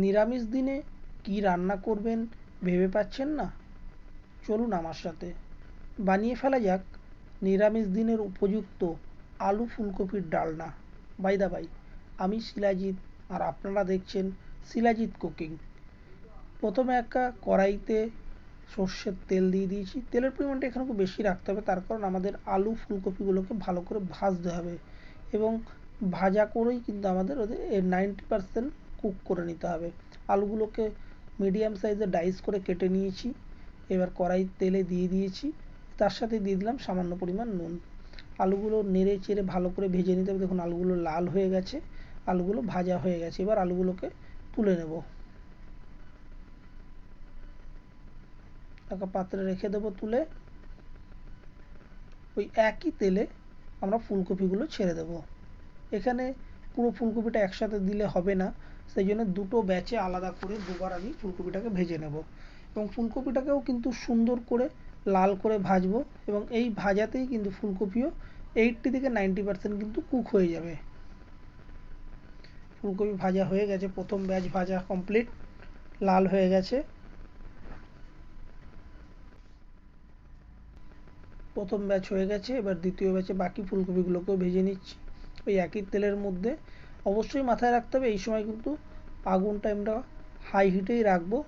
নিরামিষ দিনে কি রান্না করবেন ভেবে পাচ্ছেন না? চলুন আমার সাথে বানিয়ে ফেলা যাক নিরামিষ দিনের উপযুক্ত আলু ফুলকপির ডালনা। বাই দা বাই, আমি শিলাজিৎ আর আপনারা দেখছেন শিলাজিৎ কুকিং। প্রথমে একটা কড়াইতে সর্ষের তেল দিয়ে দিয়েছি। তেলের পরিমাণটা এখানে খুব বেশি রাখতে হবে, তার কারণ আমাদের আলু ফুলকপিগুলোকে ভালো করে ভাজতে হবে এবং ভাজা করেই কিন্তু আমাদের ওদের 90% কুক করে নিতে হবে। আলুগুলোকে মিডিয়াম সাইজের ডাইস করে কেটে নিয়েছি। এবার কড়াই তেলে দিয়ে দিয়েছি, তার সাথে দিয়ে দিলাম সামান্য পরিমাণ নুন। আলুগুলো নেড়ে চেড়ে ভালো করে ভেজে নিতে হবে। দেখুন আলুগুলো লাল হয়ে গেছে, আলুগুলো ভাজা হয়ে গেছে। এবার আলুগুলোকে তুলে নেব, একটা পাত্রে রেখে দেবো তুলে। ওই একই তেলে আমরা ফুলকপিগুলো ছেড়ে দেব। এখানে পুরো ফুলকপিটা একসাথে দিলে হবে না, সেই জন্য দুটো ব্যাচে আলাদা করে দুবার আমি ফুলকপিটাকে ভেজে নেব এবং ফুলকপিটাকেও কিন্তু সুন্দর করে লাল করে ভাজবো এবং এই ভাজাতেই কিন্তু ফুলকপিও 80 থেকে 90% কিন্তু কুক হয়ে যাবে। ফুলকপি ভাজা হয়ে গেছে, প্রথম ব্যাচ ভাজা কমপ্লিট, লাল হয়ে গেছে। প্রথম ব্যাচ হয়ে গেছে, এবার দ্বিতীয় ব্যাচে বাকি ফুলকপিগুলোকেও ভেজে নিচ্ছি ওই একই তেলের মধ্যে। অবশ্যই মাথায় রাখতে হবে এই সময় কিন্তু আগুনটা আমরা হাই হিটেই রাখবো।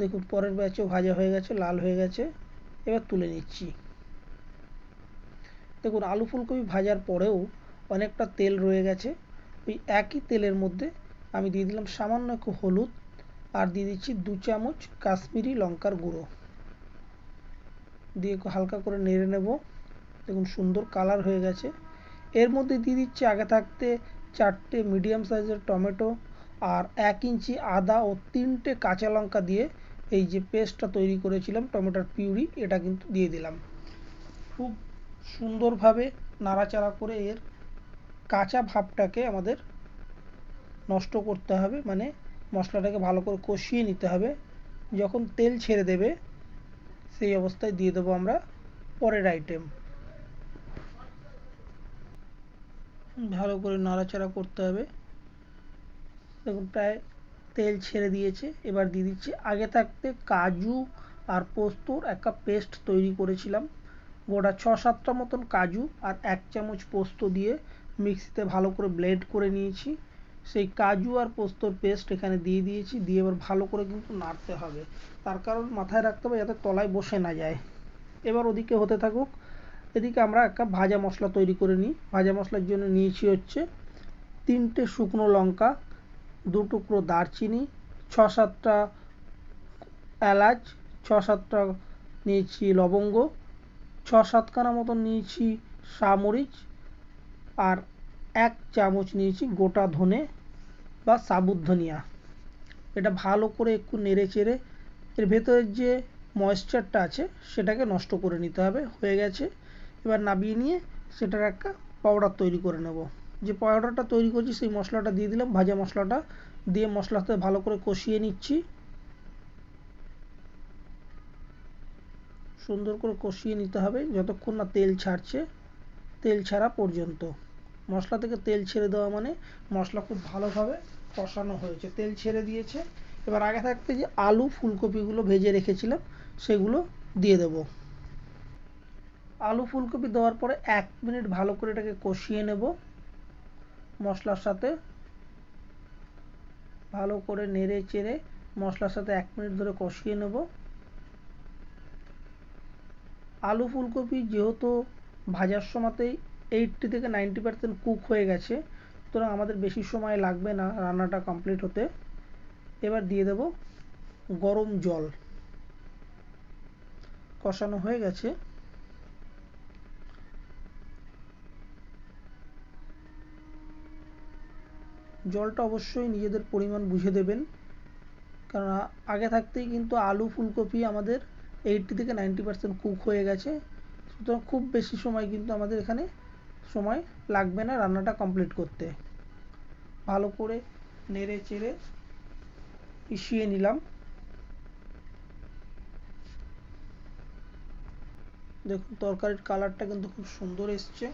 দেখুন পরের ব্যাচও ভাজা হয়ে গেছে, লাল হয়ে গেছে। এবার তুলে নিচ্ছি। দেখুন আলু ফুলকপি ভাজার পরেও অনেকটা তেল রয়ে গেছে। ওই একই তেলের মধ্যে আমি দিয়ে দিলাম সামান্য একটু হলুদ আর দিয়ে দিচ্ছি 2 চামচ কাশ্মীরি লঙ্কার গুঁড়ো, দিয়ে হালকা করে নেড়ে নেব। দেখুন সুন্দর কালার হয়ে গেছে। এর মধ্যে দিয়ে দিচ্ছি আগে থাকতে 4টে মিডিয়াম সাইজের টমেটো আর 1 ইঞ্চি আদা ও 3টে কাঁচা লঙ্কা দিয়ে এই যে পেস্টটা তৈরি করেছিলাম টমেটোর পিউরি, এটা কিন্তু দিয়ে দিলাম। খুব সুন্দরভাবে নাড়াচাড়া করে এর কাঁচা ভাবটাকে আমাদের নষ্ট করতে হবে, মানে মশলাটাকে ভালো করে কষিয়ে নিতে হবে। যখন তেল ছেড়ে দেবে সেই অবস্থায় দিয়ে দেবো আমরা পরের আইটেম। ভালো করে নাড়াচাড়া করতে হবে। দেখুন প্রায় তেল ছেড়ে দিয়েছে। এবার দিয়ে দিচ্ছি আগে থাকতে কাজু আর পোস্তর একটা পেস্ট তৈরি করেছিলাম। গোটা 6-7টা মতন কাজু আর 1 চামচ পোস্ত দিয়ে মিক্সিতে ভালো করে ব্লেন্ড করে নিয়েছি। সেই কাজু আর পোস্তর পেস্ট এখানে দিয়ে দিয়েছি, দিয়ে এবার ভালো করে কিন্তু নাড়তে হবে, তার কারণ মাথায় রাখতে হবে যাতে তলায় বসে না যায়। এবার ওদিকে হতে থাকুক, এদিকে আমরা একটা ভাজা মশলা তৈরি করে নিই। ভাজা মশলার জন্য নিয়েছি হচ্ছে 3টে শুকনো লঙ্কা, 2 টুকরো দারচিনি, 6-7টা এলাচ, 6-7টা নিয়েছি লবঙ্গ, 6-7খানা মতন নিয়েছি সামরিচ আর 1 চামচ নিয়েছি গোটা ধনে বা সাবুত ধনিয়া। এটা ভালো করে একটু নেড়ে চেড়ে এর ভেতরের যে ময়েশ্চারটা আছে সেটাকে নষ্ট করে নিতে হবে। হয়ে গেছে, এবার নামিয়ে নিয়ে সেটার একটা পাউডার তৈরি করে নেব। যে পাউডারটা তৈরি করছি সেই মশলাটা দিয়ে দিলাম, ভাজা মশলাটা দিয়ে মশলার সাথে ভালো করে কষিয়ে নিচ্ছি। সুন্দর করে কষিয়ে নিতে হবে যতক্ষণ না তেল ছাড়ছে, তেল ছাড়া পর্যন্ত। মশলা থেকে তেল ছেড়ে দেওয়া মানে মশলা খুব ভালোভাবে কষানো হয়েছে, তেল ছেড়ে দিয়েছে। এবার আগে থাকতে যে আলু ফুলকপিগুলো ভেজে রেখেছিলাম সেগুলো দিয়ে দেব। আলু ফুলকপি দেওয়ার পরে 1 মিনিট ভালো করে এটাকে কষিয়ে নেব মশলার সাথে। ভালো করে নেড়ে চেড়ে মশলার সাথে 1 মিনিট ধরে কষিয়ে নেব। আলু ফুলকপি যেহেতু ভাজার সময়তেই 80 থেকে 90% কুক হয়ে গেছে, সুতরাং আমাদের বেশি সময় লাগবে না রান্নাটা কমপ্লিট হতে। এবার দিয়ে দেব গরম জল। কষানো হয়ে গেছে, জলটা অবশ্যই নিজেদের পরিমাণ বুঝে দেবেন, কারণ আগে থাকতেই কিন্তু আলু ফুলকপি আমাদের 80 থেকে 90% কুক হয়ে গেছে, সুতরাং খুব বেশি সময় কিন্তু আমাদের এখানে সময় লাগবে না রান্নাটা কমপ্লিট করতে। ভালো করে নেড়ে চেড়ে মিশিয়ে নিলাম। দেখুন তরকারির কালারটা কিন্তু খুব সুন্দর এসছে।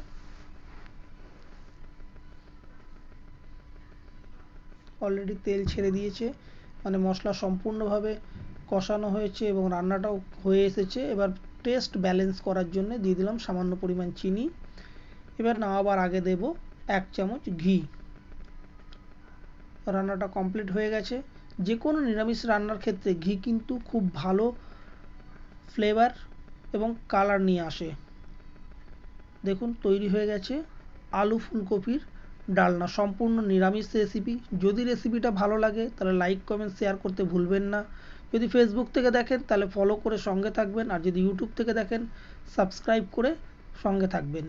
অলরেডি তেল ছেড়ে দিয়েছে, মানে মশলা সম্পূর্ণভাবে কষানো হয়েছে এবং রান্নাটাও হয়ে এসেছে। এবার টেস্ট ব্যালেন্স করার জন্য দিয়ে দিলাম সামান্য পরিমাণ চিনি। এবার নামাবার আগে দেব 1 চামচ ঘি। রান্নাটা কমপ্লিট হয়ে গেছে। যে কোনো নিরামিষ রান্নার ক্ষেত্রে ঘি কিন্তু খুব ভালো ফ্লেভার এবং কালার নিয়ে আসে। দেখুন তৈরি হয়ে গেছে আলু ফুলকপির ডালনা, সম্পূর্ণ নিরামিষ রেসিপি। যদি রেসিপিটা ভালো লাগে তাহলে লাইক কমেন্ট শেয়ার করতে ভুলবেন না। যদি ফেসবুক থেকে দেখেন তাহলে ফলো করে সঙ্গে থাকবেন, আর যদি ইউটিউব থেকে দেখেন সাবস্ক্রাইব করে সঙ্গে থাকবেন।